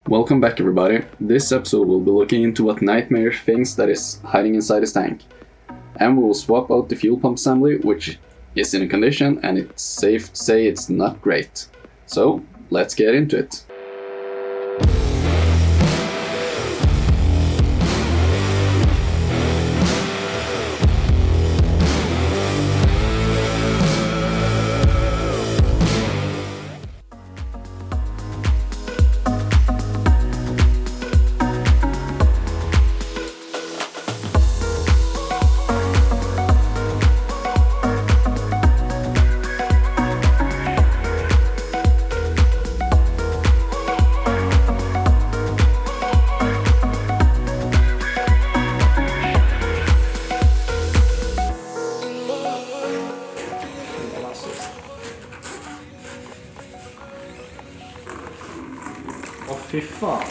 Welcome back everybody. This episode will be looking into what nightmare things that is hiding inside this tank. And we will swap out the fuel pump assembly, which is in a condition and it's safe to say it's not great. So let's get into it. Fy fan.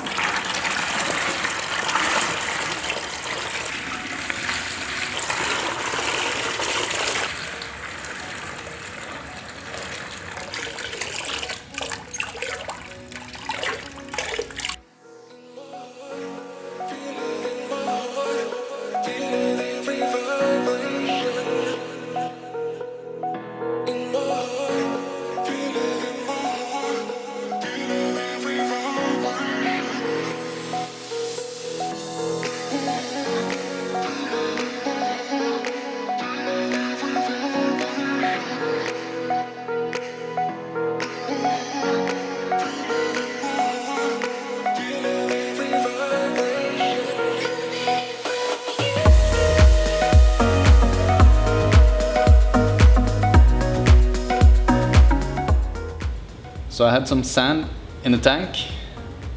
So I had some sand in the tank,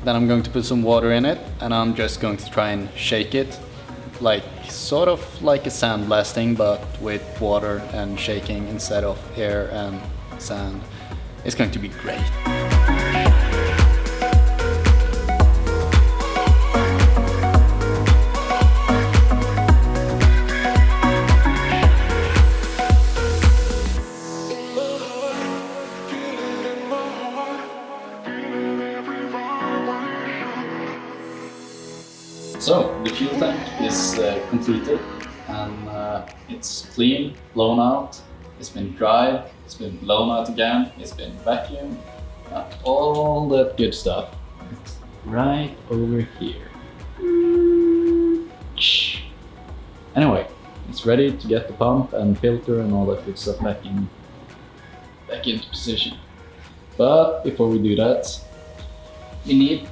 then I'm going to put some water in it and I'm just going to try and shake it, like sort of like a sandblasting but with water and shaking instead of air and sand. It's going to be great. So the fuel tank is completed and it's clean, blown out, it's been dried, it's been blown out again, it's been vacuumed, all that good stuff. It's right over here. Anyway, it's ready to get the pump and filter and all that good stuff back into position. But before we do that, we need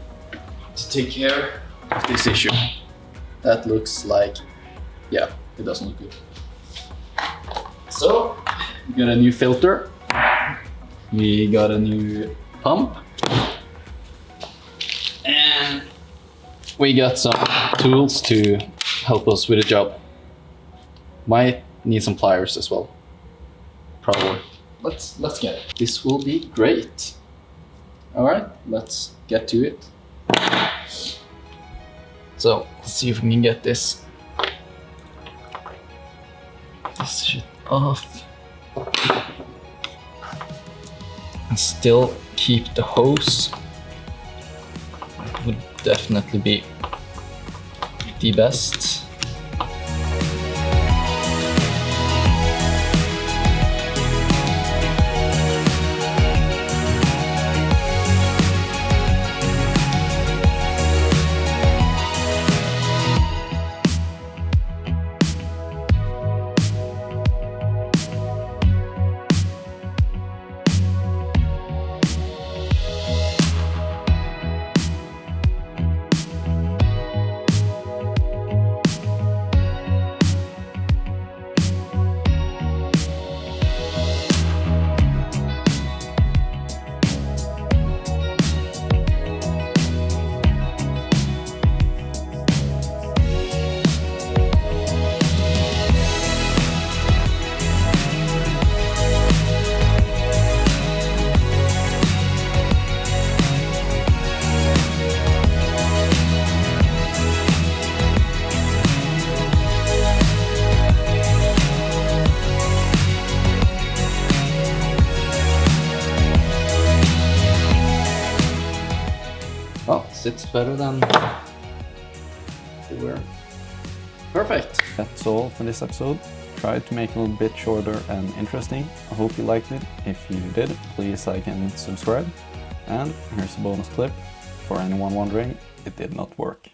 to take care of this issue. That looks like, yeah, it doesn't look good. So, we got a new filter, we got a new pump, and we got some tools to help us with the job. Might need some pliers as well, probably. Let's get it. This will be great. All right, let's get to it. So let's see if we can get this shit off and still keep the hose. Would definitely be the best. sits better than everywhere. Perfect. That's all for this episode. Tried to make it a little bit shorter and interesting. I hope you liked it. If you did, please like and subscribe. And here's a bonus clip. For anyone wondering, it did not work.